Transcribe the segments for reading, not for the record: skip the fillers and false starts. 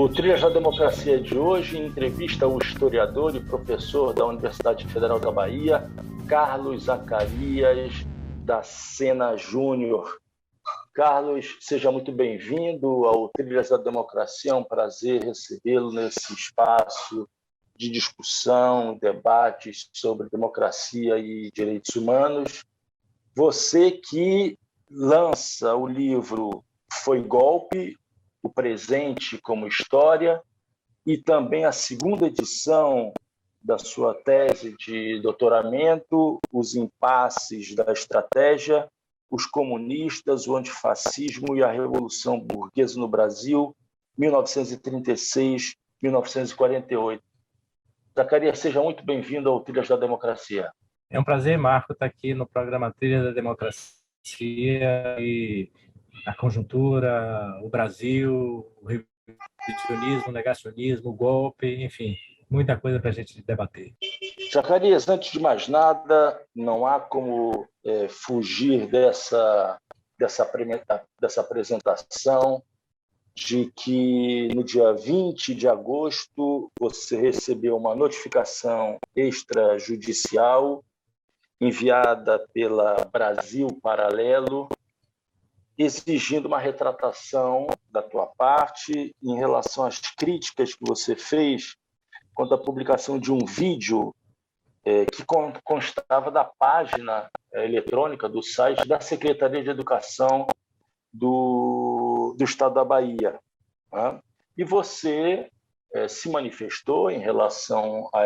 O Trilhas da Democracia de hoje entrevista o historiador e professor da Universidade Federal da Bahia, Carlos Zacarias da Sena Júnior. Carlos, seja muito bem-vindo ao Trilhas da Democracia. É um prazer recebê-lo nesse espaço de discussão, debates sobre democracia e direitos humanos. Você que lança o livro Foi Golpe, o presente como história, e também a segunda edição da sua tese de doutoramento, Os Impasses da Estratégia, os comunistas, o antifascismo e a Revolução Burguesa no Brasil, 1936-1948. Zacarias, seja muito bem-vindo ao Trilhas da Democracia. É um prazer, Marco, estar aqui no programa Trilhas da Democracia e a conjuntura, o Brasil, o revisionismo, o negacionismo, o golpe, enfim, muita coisa para a gente debater. Zacarias, antes de mais nada, não há como fugir dessa apresentação de que no dia 20 de agosto você recebeu uma notificação extrajudicial enviada pela Brasil Paralelo, exigindo uma retratação da tua parte em relação às críticas que você fez quanto à publicação de um vídeo que constava da página eletrônica do site da Secretaria de Educação do Estado da Bahia. Né? E você se manifestou em relação a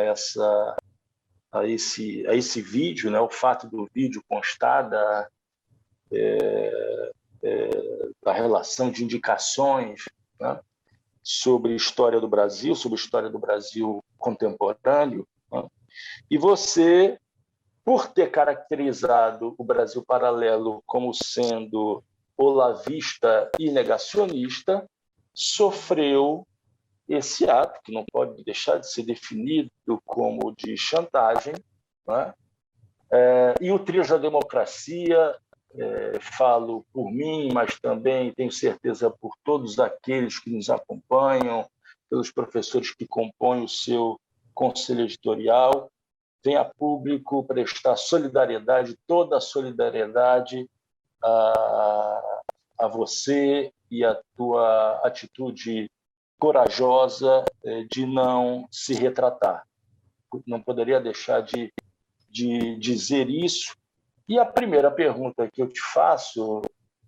esse vídeo, né? O fato do vídeo constar da relação de indicações, né? Sobre a história do Brasil, sobre a história do Brasil contemporâneo. Né? E você, por ter caracterizado o Brasil Paralelo como sendo olavista e negacionista, sofreu esse ato, que não pode deixar de ser definido como de chantagem, né? E o Trilhas da Democracia, falo por mim, mas também tenho certeza por todos aqueles que nos acompanham, pelos professores que compõem o seu conselho editorial, vem a público prestar solidariedade, toda a solidariedade a você e a tua atitude corajosa de não se retratar. Não poderia deixar de dizer isso. E a primeira pergunta que eu te faço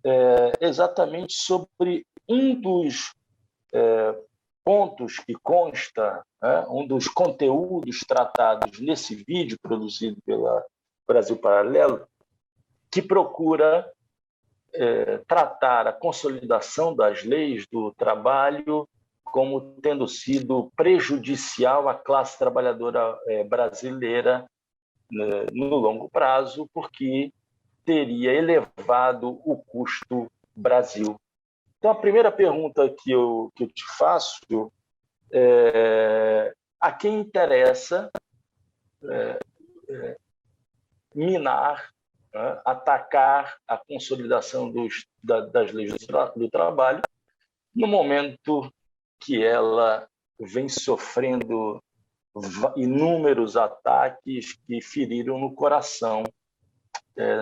é exatamente sobre um dos pontos que consta, né, um dos conteúdos tratados nesse vídeo produzido pela Brasil Paralelo, que procura tratar a consolidação das leis do trabalho como tendo sido prejudicial à classe trabalhadora brasileira no longo prazo, porque teria elevado o custo Brasil. Então, a primeira pergunta que eu te faço é: a quem interessa minar, né, atacar a consolidação das leis do trabalho no momento que ela vem sofrendo inúmeros ataques que feriram no coração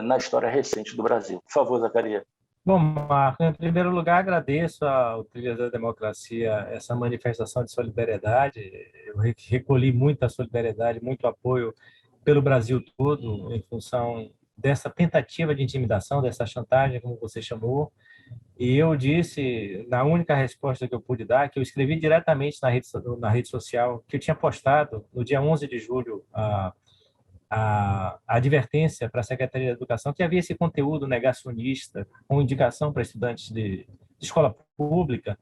na história recente do Brasil? Por favor, Zacarias. Bom, Marco, em primeiro lugar, agradeço ao Trilhas da Democracia essa manifestação de solidariedade. Eu recolhi muita solidariedade, muito apoio pelo Brasil todo, em função dessa tentativa de intimidação, dessa chantagem, como você chamou. E eu disse, na única resposta que eu pude dar, que eu escrevi diretamente na rede social, que eu tinha postado no dia 11 de julho a advertência para a Secretaria de Educação que havia esse conteúdo negacionista com indicação para estudantes de escola pública.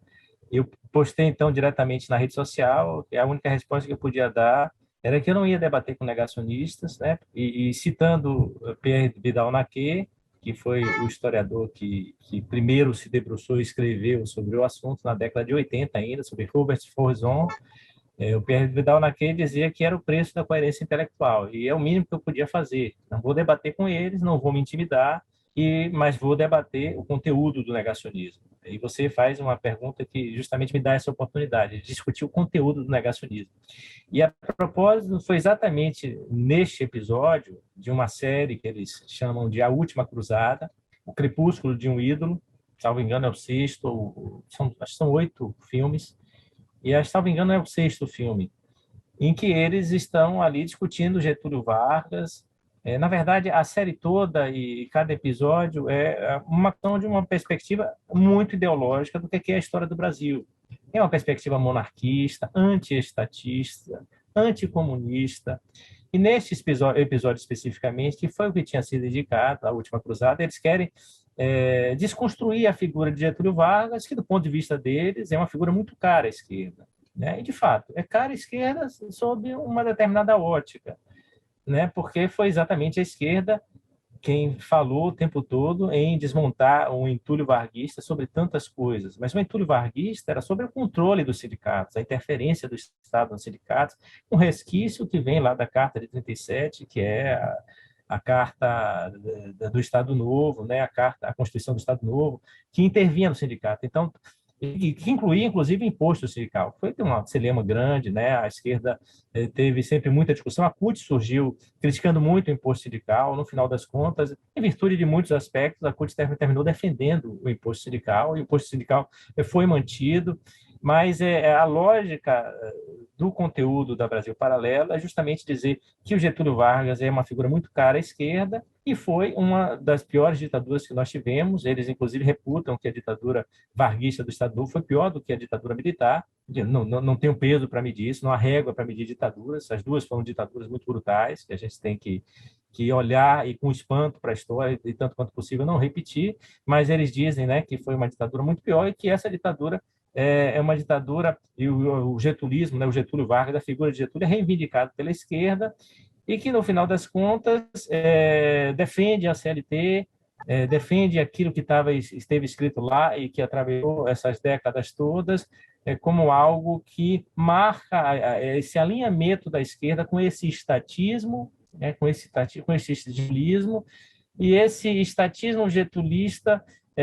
Eu postei, então, diretamente na rede social, e a única resposta que eu podia dar era que eu não ia debater com negacionistas, né? E citando Pierre Vidal-Naquet, que foi o historiador que primeiro se debruçou e escreveu sobre o assunto na década de 80 ainda, sobre Robert Faurisson. O Pierre Vidal-Naquet dizia que era o preço da coerência intelectual, e é o mínimo que eu podia fazer. Não vou debater com eles, não vou me intimidar, mas vou debater o conteúdo do negacionismo. E você faz uma pergunta que justamente me dá essa oportunidade de discutir o conteúdo do negacionismo. E a propósito foi exatamente neste episódio de uma série que eles chamam de A Última Cruzada, O Crepúsculo de um Ídolo, salvo engano é o sexto, acho que são 8 filmes, e salvo engano é o sexto filme, em que eles estão ali discutindo Getúlio Vargas. Na verdade, a série toda e cada episódio é uma questão de uma perspectiva muito ideológica do que é a história do Brasil. É uma perspectiva monarquista, anti-estatista, anticomunista. E neste episódio especificamente, que foi o que tinha sido indicado, a Última Cruzada, eles querem desconstruir a figura de Getúlio Vargas, que do ponto de vista deles é uma figura muito cara à esquerda. Né? E, de fato, é cara à esquerda sob uma determinada ótica, né? Porque foi exatamente a esquerda quem falou o tempo todo em desmontar o entulho varguista sobre tantas coisas. Mas o entulho varguista era sobre o controle dos sindicatos, a interferência do Estado nos sindicatos, um resquício que vem lá da Carta de 37, que é a Carta do Estado Novo, né? A Constituição do Estado Novo, que intervinha no sindicato. Então, e que incluía, inclusive, imposto sindical. Foi uma celeuma grande, né? A esquerda teve sempre muita discussão. A CUT surgiu criticando muito o imposto sindical. No final das contas, em virtude de muitos aspectos, a CUT terminou defendendo o imposto sindical, e o imposto sindical foi mantido. Mas a lógica do conteúdo da Brasil Paralelo é justamente dizer que o Getúlio Vargas é uma figura muito cara à esquerda e foi uma das piores ditaduras que nós tivemos. Eles, inclusive, reputam que a ditadura varguista do Estado Novo foi pior do que a ditadura militar. Não tem um peso para medir isso, não há régua para medir ditaduras. As duas foram ditaduras muito brutais, que a gente tem que olhar e com espanto para a história e tanto quanto possível não repetir, mas eles dizem, né, que foi uma ditadura muito pior e que essa ditadura é uma ditadura, e o getulismo, né, o Getúlio Vargas, a figura de Getúlio é reivindicado pela esquerda e que, no final das contas, defende a CLT, defende aquilo que esteve escrito lá e que atravessou essas décadas todas, como algo que marca esse alinhamento da esquerda com esse estatismo, com esse estilismo, e esse estatismo getulista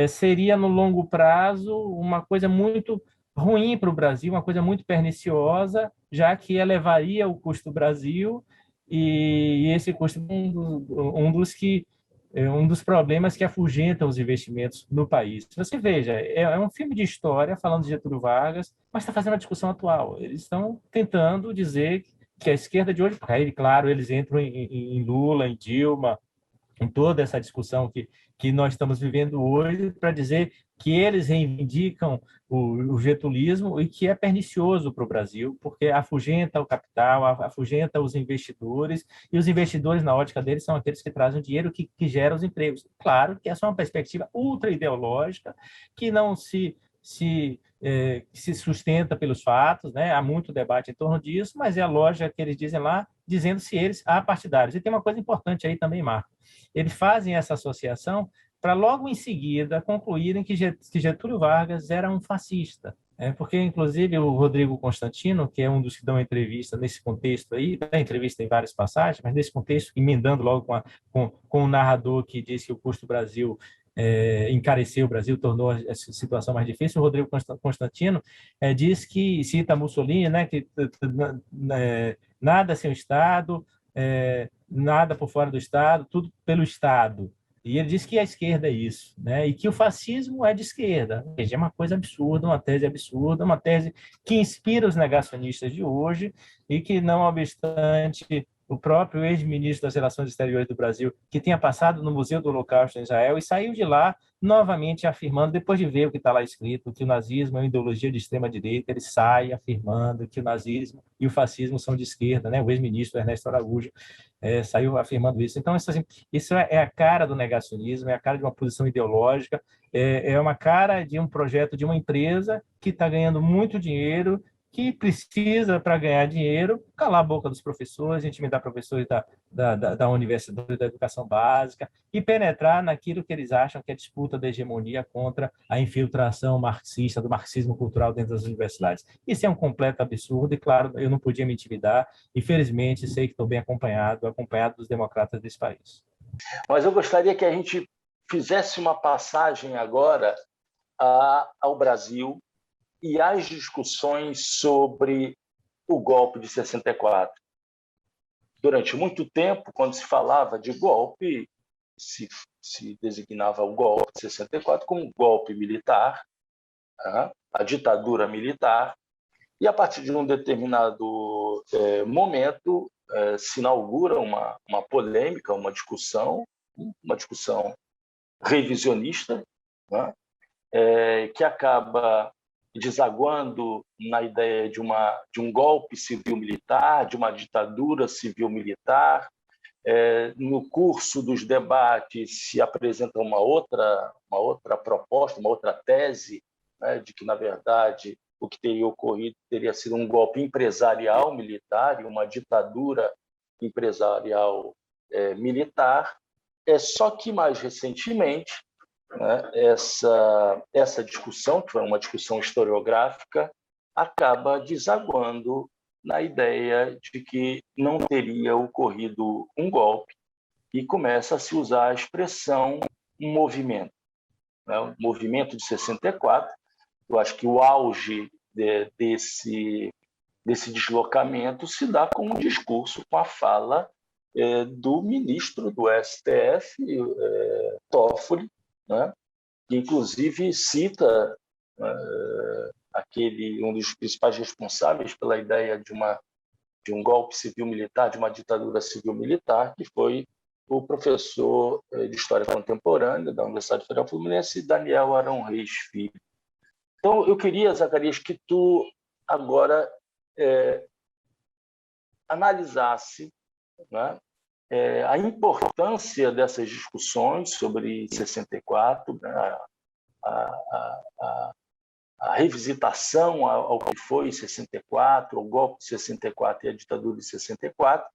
seria, no longo prazo, uma coisa muito ruim para o Brasil, uma coisa muito perniciosa, já que elevaria o custo do Brasil, e esse custo é um dos problemas que afugentam os investimentos no país. Você veja, é um filme de história falando de Getúlio Vargas, mas está fazendo uma discussão atual. Eles estão tentando dizer que a esquerda de hoje, aí, claro, eles entram em Lula, em Dilma, em toda essa discussão que nós estamos vivendo hoje, para dizer que eles reivindicam o getulismo e que é pernicioso para o Brasil, porque afugenta o capital, afugenta os investidores, e os investidores, na ótica deles, são aqueles que trazem o dinheiro que gera os empregos. Claro que essa é uma perspectiva ultra-ideológica, que não se sustenta pelos fatos, né? Há muito debate em torno disso, mas é a lógica que eles dizem lá, dizendo-se eles apartidários. E tem uma coisa importante aí também, Marco. Eles fazem essa associação para logo em seguida concluírem que Getúlio Vargas era um fascista. Porque, inclusive, o Rodrigo Constantino, que é um dos que dão entrevista nesse contexto aí, dá entrevista em várias passagens, mas nesse contexto, emendando logo com o narrador que diz que o custo do Brasil encareceu o Brasil, tornou a situação mais difícil, o Rodrigo Constantino diz que, cita Mussolini, né, que nada sem o Estado, nada por fora do Estado, tudo pelo Estado. E ele diz que a esquerda é isso, né? E que o fascismo é de esquerda. É uma coisa absurda, uma tese absurda, uma tese que inspira os negacionistas de hoje e que, não obstante o próprio ex-ministro das Relações Exteriores do Brasil, que tinha passado no Museu do Holocausto em Israel e saiu de lá novamente afirmando, depois de ver o que está lá escrito, que o nazismo é uma ideologia de extrema-direita, ele sai afirmando que o nazismo e o fascismo são de esquerda, né? O ex-ministro Ernesto Araújo saiu afirmando isso. Então, isso é a cara do negacionismo, é a cara de uma posição ideológica, é uma cara de um projeto de uma empresa que está ganhando muito dinheiro, que precisa, para ganhar dinheiro, calar a boca dos professores, intimidar professores da universidade, da educação básica, e penetrar naquilo que eles acham que é a disputa da hegemonia contra a infiltração marxista, do marxismo cultural dentro das universidades. Isso é um completo absurdo e, claro, eu não podia me intimidar, e felizmente sei que estou bem acompanhado dos democratas desse país. Mas eu gostaria que a gente fizesse uma passagem agora ao Brasil e às discussões sobre o golpe de 64. Durante muito tempo, quando se falava de golpe, se designava o golpe de 64 como golpe militar, a ditadura militar, e a partir de um determinado momento se inaugura uma polêmica, uma discussão revisionista, né? Que acaba desaguando na ideia de um golpe civil-militar, de uma ditadura civil-militar. No curso dos debates se apresenta uma outra proposta, uma outra tese, né, de que, na verdade, o que teria ocorrido teria sido um golpe empresarial militar e uma ditadura empresarial militar. Só que, mais recentemente, né, essa discussão, que foi uma discussão historiográfica, acaba desaguando na ideia de que não teria ocorrido um golpe e começa a se usar a expressão movimento. Né? O movimento de 64, eu acho que o auge desse deslocamento se dá com um discurso, com a fala do ministro do STF, Toffoli, né? Que inclusive cita um dos principais responsáveis pela ideia de um golpe civil-militar, de uma ditadura civil-militar, que foi o professor de História Contemporânea da Universidade Federal Fluminense, Daniel Arão Reis Filho. Então, eu queria, Zacarias, que tu agora analisasse, né, a importância dessas discussões sobre 64, né, a revisitação ao que foi 64, o golpe de 64 e a ditadura de 64,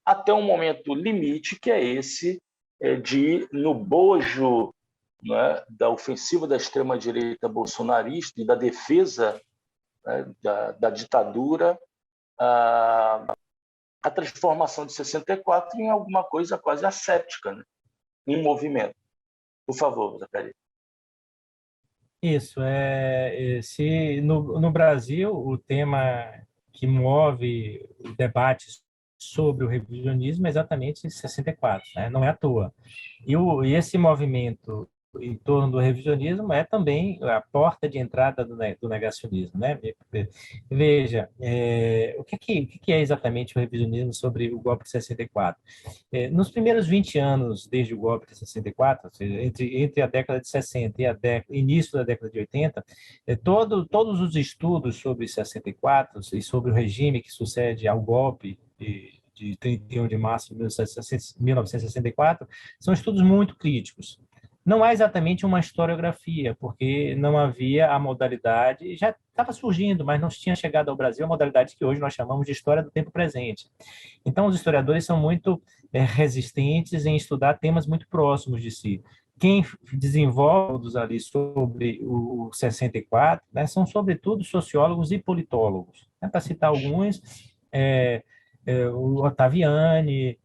até um momento limite, que é esse de, no bojo, né, da ofensiva da extrema-direita bolsonarista e da defesa, né, da ditadura, a transformação de 64 em alguma coisa quase asséptica, né? Em movimento. Por favor, Zacarias. Isso, se no Brasil o tema que move o debate sobre o revisionismo é exatamente 64, né? Não é à toa. E esse movimento em torno do revisionismo é também a porta de entrada do negacionismo, né? Veja, o que é exatamente o revisionismo sobre o golpe de 64? Nos primeiros 20 anos, desde o golpe de 64, ou seja, entre a década de 60 e início da década de 80, todos os estudos sobre 64 e sobre o regime que sucede ao golpe de 31 de março de 1964 são estudos muito críticos. Não há exatamente uma historiografia, porque não havia a modalidade, já estava surgindo, mas não tinha chegado ao Brasil a modalidade que hoje nós chamamos de história do tempo presente. Então, os historiadores são muito resistentes em estudar temas muito próximos de si. Quem desenvolve ali sobre o 64, né, são, sobretudo, sociólogos e politólogos. Para citar alguns, o Ottaviani,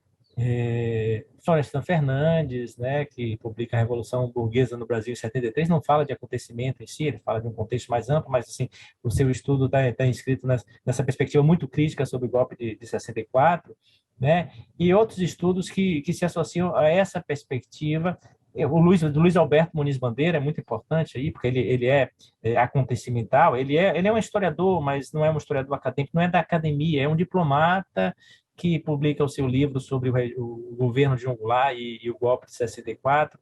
Florestan Fernandes, né, que publica a Revolução Burguesa no Brasil em 73, não fala de acontecimento em si, ele fala de um contexto mais amplo, mas assim, o seu estudo está inscrito nessa perspectiva muito crítica sobre o golpe de 64, né, e outros estudos que se associam a essa perspectiva. O Luiz Alberto Muniz Bandeira é muito importante aí, porque ele é acontecimental, ele é um historiador, mas não é um historiador acadêmico, não é da academia, é um diplomata que publica o seu livro sobre o governo de João Goulart e o golpe de 64,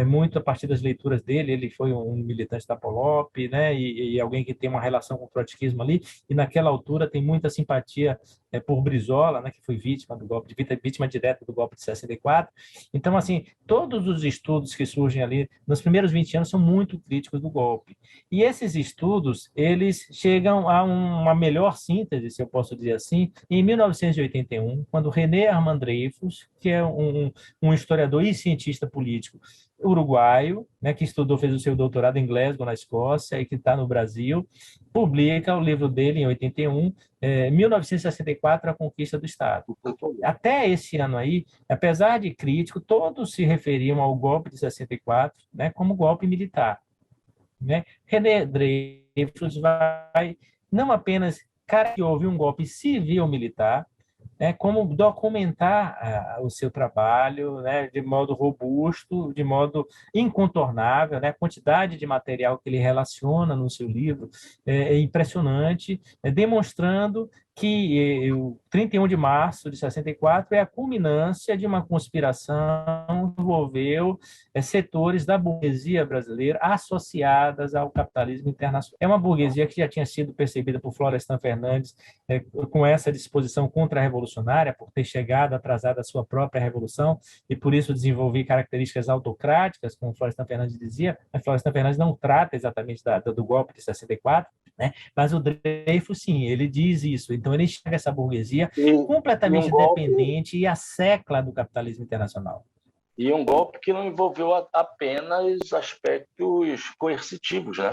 muito a partir das leituras dele. Ele foi um militante da POLOP, né, e alguém que tem uma relação com o trotskismo ali, e naquela altura tem muita simpatia por Brizola, né, que foi vítima do golpe, vítima direta do golpe de 64. Então, assim, todos os estudos que surgem ali nos primeiros 20 anos são muito críticos do golpe. E esses estudos, eles chegam a uma melhor síntese, se eu posso dizer assim, em 1989, 81, quando René Armand Dreyfus, que é um historiador e cientista político uruguaio, né, que estudou, fez o seu doutorado em Glasgow, na Escócia, e que está no Brasil, publica o livro dele em 81, 1964, A Conquista do Estado. Até esse ano aí, apesar de crítico, todos se referiam ao golpe de 64, né, como golpe militar, né? René Dreyfus vai não apenas que houve um golpe civil-militar, né, como documentar o seu trabalho, né, de modo robusto, de modo incontornável, né, a quantidade de material que ele relaciona no seu livro é impressionante, demonstrando que o 31 de março de 64 é a culminância de uma conspiração que envolveu setores da burguesia brasileira associadas ao capitalismo internacional. É uma burguesia que já tinha sido percebida por Florestan Fernandes com essa disposição contra-revolucionária, por ter chegado atrasada à sua própria revolução e por isso desenvolver características autocráticas, como Florestan Fernandes dizia. Mas Florestan Fernandes não trata exatamente do golpe de 64, né? Mas o Dreyfus, sim, ele diz isso. Então, ele enxerga essa burguesia completamente dependente e assecla do capitalismo internacional. E um golpe que não envolveu apenas aspectos coercitivos, né?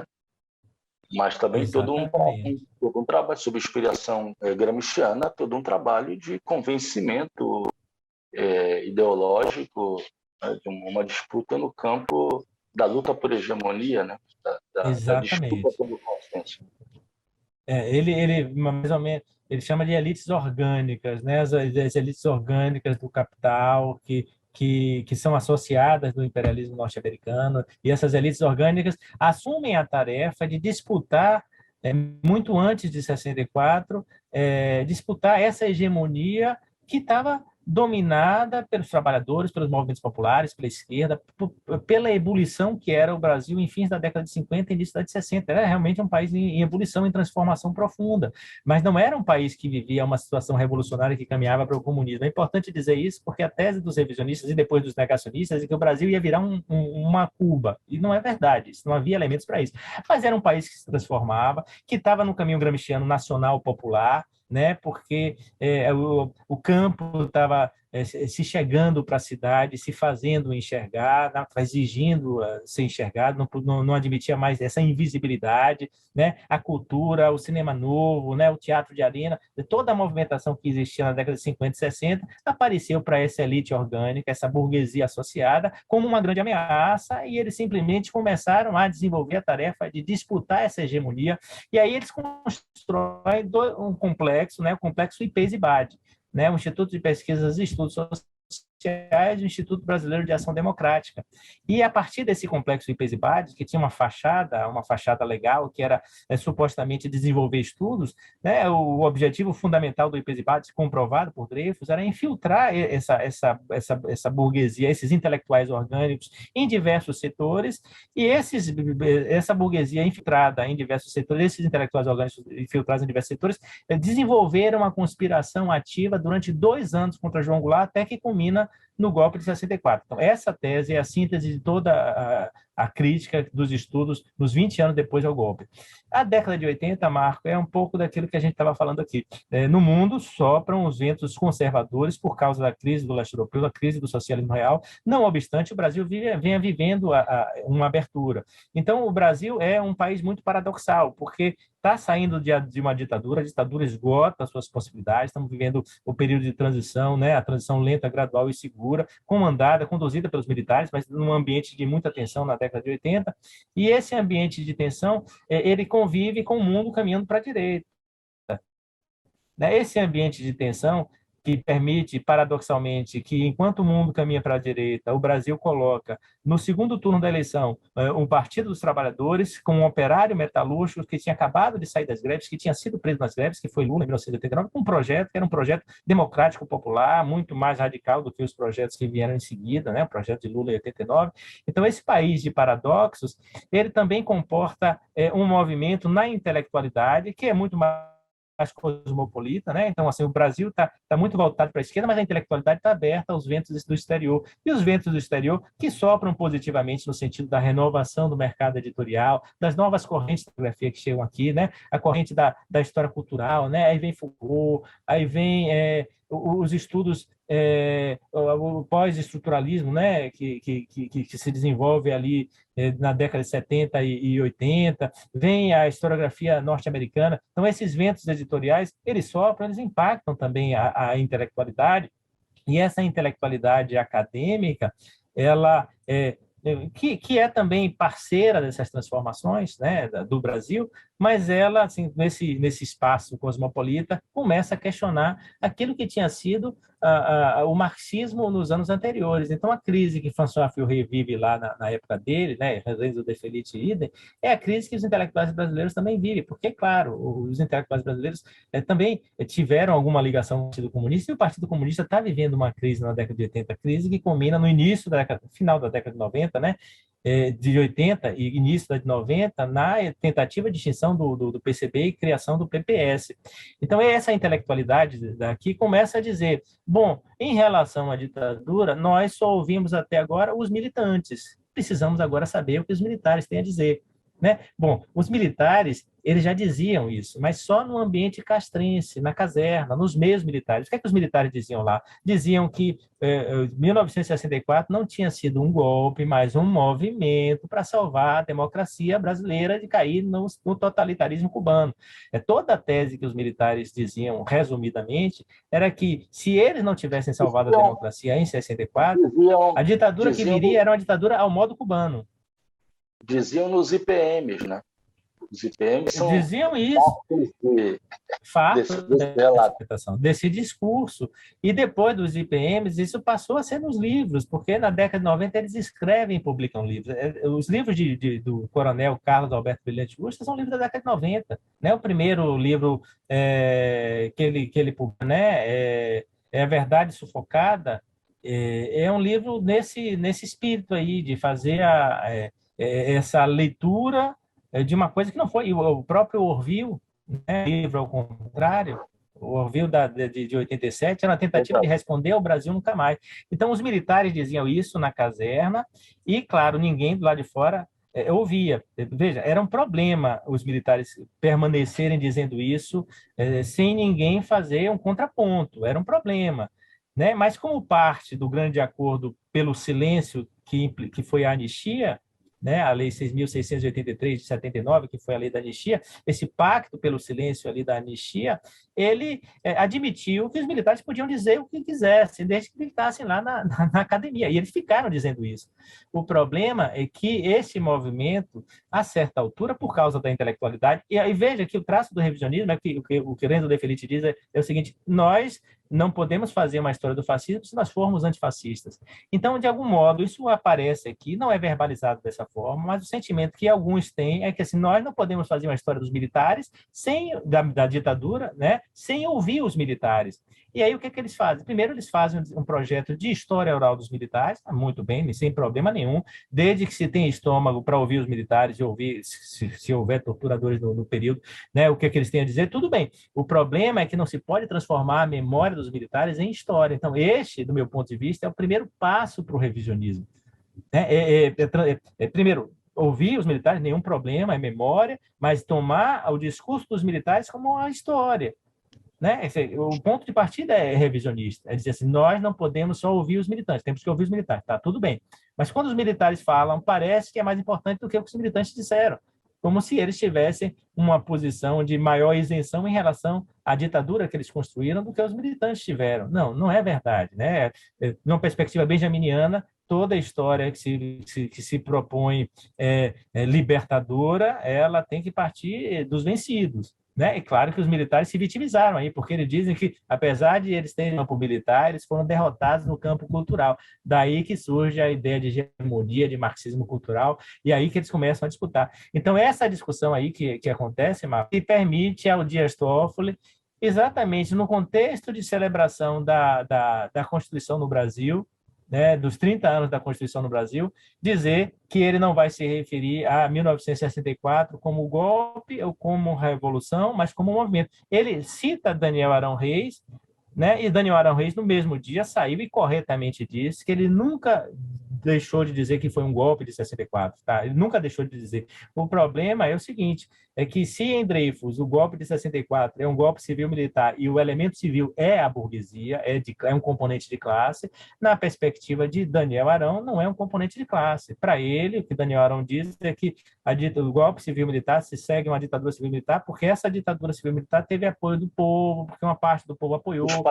Mas também todo um trabalho sob inspiração gramsciana, todo um trabalho de convencimento ideológico, né? De uma disputa no campo da luta por hegemonia, né? Da disputa pelo consenso. Ele mais ou menos ele chama de elites orgânicas, né? As elites orgânicas do capital que são associadas do imperialismo norte-americano, e essas elites orgânicas assumem a tarefa de disputar, muito antes de 64, disputar essa hegemonia que estava dominada pelos trabalhadores, pelos movimentos populares, pela esquerda, pela ebulição que era o Brasil em fins da década de 50 e início da década de 60. Era realmente um país em ebulição, em transformação profunda, mas não era um país que vivia uma situação revolucionária que caminhava para o comunismo. É importante dizer isso porque a tese dos revisionistas e depois dos negacionistas é que o Brasil ia virar uma Cuba, e não é verdade, não havia elementos para isso. Mas era um país que se transformava, que estava no caminho gramsciano nacional popular, né? Porque o campo estava se chegando para a cidade, se fazendo enxergar, exigindo ser enxergado, não admitia mais essa invisibilidade, né? A cultura, o cinema novo, né? O teatro de arena, toda a movimentação que existia na década de 50 e 60 apareceu para essa elite orgânica, essa burguesia associada, como uma grande ameaça, e eles simplesmente começaram a desenvolver a tarefa de disputar essa hegemonia, e aí eles constroem um complexo, né? O complexo IPES-IBAD, né, o Instituto de Pesquisas e Estudos Sociais e o Instituto Brasileiro de Ação Democrática. E a partir desse complexo IPES-IBAD, que tinha uma fachada legal, que era supostamente desenvolver estudos, né, o objetivo fundamental do IPES-IBAD, comprovado por Dreyfus, era infiltrar essa burguesia, esses intelectuais orgânicos em diversos setores, e essa burguesia infiltrada em diversos setores, esses intelectuais orgânicos infiltrados em diversos setores, desenvolveram uma conspiração ativa durante 2 anos contra João Goulart, até que culmina no golpe de 64. Então, essa tese é a síntese de toda a crítica dos estudos nos 20 anos depois do golpe. A década de 80, Marco, é um pouco daquilo que a gente estava falando aqui. No mundo sopram os ventos conservadores por causa da crise do leste europeu, da crise do socialismo real. Não obstante, o Brasil vinha vivendo uma abertura. Então, o Brasil é um país muito paradoxal, porque está saindo de uma ditadura, a ditadura esgota as suas possibilidades, estamos vivendo o período de transição, né, a transição lenta, gradual e segura, conduzida pelos militares, mas num ambiente de muita tensão na década de 80, e esse ambiente de tensão, ele convive com o mundo caminhando para a direita. Esse ambiente de tensão que permite, paradoxalmente, que enquanto o mundo caminha para a direita, o Brasil coloca no segundo turno da eleição um Partido dos Trabalhadores com um operário metalúrgico que tinha acabado de sair das greves, que tinha sido preso nas greves, que foi Lula em 1989, com um projeto que era um projeto democrático popular, muito mais radical do que os projetos que vieram em seguida, né? O projeto de Lula em 89. Então, esse país de paradoxos, ele também comporta um movimento na intelectualidade que é muito mais cosmopolita, né? Então, assim, o Brasil está muito voltado para a esquerda, mas a intelectualidade está aberta aos ventos do exterior. E os ventos do exterior que sopram positivamente no sentido da renovação do mercado editorial, das novas correntes de fotografia que chegam aqui, né? A corrente da história cultural, né? Aí vem Foucault, aí vem os estudos, o pós-estruturalismo, né, que se desenvolve ali na década de 70 e 80, vem a historiografia norte-americana. Então, esses ventos editoriais, eles sopram, eles impactam também a intelectualidade, e essa intelectualidade acadêmica, ela que é também parceira dessas transformações, né, do Brasil, mas ela, assim, nesse espaço cosmopolita, começa a questionar aquilo que tinha sido o marxismo nos anos anteriores. Então, a crise que François Furet vive lá na época dele, né, Renzo de Felice idem, é a crise que os intelectuais brasileiros também vivem, porque, claro, os intelectuais brasileiros também tiveram alguma ligação com o Partido Comunista, e o Partido Comunista está vivendo uma crise na década de 80, crise que culmina no início final da década de 90, né, de 80 e início da de 90, na tentativa de extinção do PCB e criação do PPS. Então, essa intelectualidade daqui começa a dizer, bom, em relação à ditadura, nós só ouvimos até agora os militantes, precisamos agora saber o que os militares têm a dizer. Né? Bom, os militares, eles já diziam isso, mas só no ambiente castrense, na caserna, nos meios militares. O que é que os militares diziam lá? Diziam que 1964 não tinha sido um golpe, mas um movimento para salvar a democracia brasileira de cair no totalitarismo cubano. Toda a tese que os militares diziam, resumidamente, era que se eles não tivessem salvado a democracia em 64, a ditadura que viria era uma ditadura ao modo cubano. Diziam nos IPMs, né? Os IPMs são... Diziam isso. Fato desse discurso. E depois dos IPMs, isso passou a ser nos livros, porque na década de 90 eles escrevem e publicam livros. Os livros do coronel Carlos Alberto Brilhante Ustra são livros da década de 90. Né? O primeiro livro que ele publica, né? É A Verdade Sufocada, é um livro nesse espírito aí, de fazer essa leitura de uma coisa que não foi. O próprio Orville, né, livro ao contrário, o Orville de 87, era uma tentativa de responder ao Brasil nunca mais. Então, os militares diziam isso na caserna e, claro, ninguém do lado de fora ouvia. Veja, era um problema os militares permanecerem dizendo isso sem ninguém fazer um contraponto. Era um problema. Né? Mas, como parte do grande acordo pelo silêncio que foi a anistia, né, a Lei 6.683 de 79, que foi a lei da anistia, esse pacto pelo silêncio ali da anistia, ele admitiu que os militares podiam dizer o que quisessem, desde que ficassem lá na academia, e eles ficaram dizendo isso. O problema é que esse movimento, a certa altura, por causa da intelectualidade, e aí veja que o traço do revisionismo, o que Renzo de Felice diz é o seguinte, nós não podemos fazer uma história do fascismo se nós formos antifascistas. Então, de algum modo, isso aparece aqui, não é verbalizado dessa forma, mas o sentimento que alguns têm é que assim, nós não podemos fazer uma história dos militares da ditadura, né, sem ouvir os militares. E aí, o que eles fazem? Primeiro, eles fazem um projeto de história oral dos militares, muito bem, sem problema nenhum, desde que se tenha estômago para ouvir os militares e ouvir, se houver torturadores no período, né, o que eles têm a dizer, tudo bem. O problema é que não se pode transformar a memória dos militares em história. Então, do meu ponto de vista, é o primeiro passo para o revisionismo. Primeiro, ouvir os militares, nenhum problema, é memória, mas tomar o discurso dos militares como uma história. Né? O ponto de partida é revisionista, é dizer assim, nós não podemos só ouvir os militantes, temos que ouvir os militares, tá, tudo bem. Mas quando os militares falam, parece que é mais importante do que o que os militantes disseram, como se eles tivessem uma posição de maior isenção em relação à ditadura que eles construíram do que os militantes tiveram. Não, não é verdade. Né? Numa perspectiva benjaminiana, toda a história que se propõe libertadora, ela tem que partir dos vencidos. Né? E claro que os militares se vitimizaram aí, porque eles dizem que, apesar de eles terem campo militar, eles foram derrotados no campo cultural. Daí que surge a ideia de hegemonia, de marxismo cultural, e aí que eles começam a disputar. Então, essa discussão aí que acontece, Marcos, permite ao Dias Toffoli, exatamente no contexto de celebração da Constituição no Brasil, né, dos 30 anos da Constituição no Brasil, dizer que ele não vai se referir a 1964 como golpe ou como revolução, mas como movimento. Ele cita Daniel Arão Reis, né, e Daniel Arão Reis, no mesmo dia, saiu e corretamente disse que ele nunca deixou de dizer que foi um golpe de 64, tá? Ele nunca deixou de dizer. O problema é o seguinte, é que se em Dreyfus o golpe de 64 é um golpe civil-militar e o elemento civil é a burguesia, é um componente de classe, na perspectiva de Daniel Arão, não é um componente de classe. Para ele, o que Daniel Arão diz é que o golpe civil-militar se segue uma ditadura civil-militar porque essa ditadura civil-militar teve apoio do povo, porque uma parte do povo apoiou, porque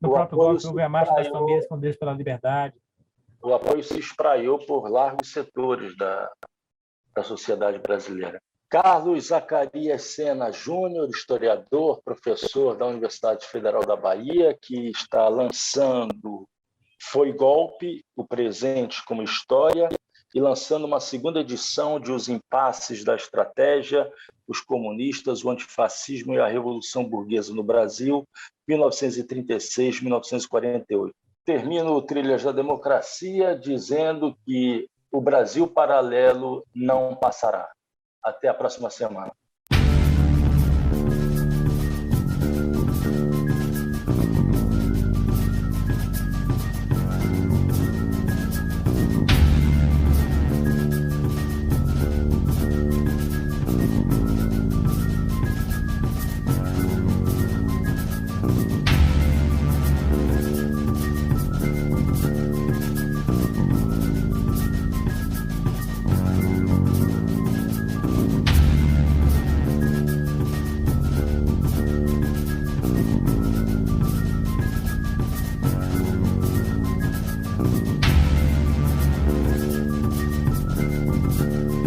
no próprio golpe houve a marcha das famílias com Deus pela liberdade. O apoio se espraiou por largos setores da sociedade brasileira. Carlos Zacarias Sena Júnior, historiador, professor da Universidade Federal da Bahia, que está lançando Foi Golpe, o Presente como História, e lançando uma segunda edição de Os Impasses da Estratégia, os Comunistas, o Antifascismo e a Revolução Burguesa no Brasil, 1936-1948. Termino Trilhas da Democracia dizendo que o Brasil paralelo não passará. Até a próxima semana.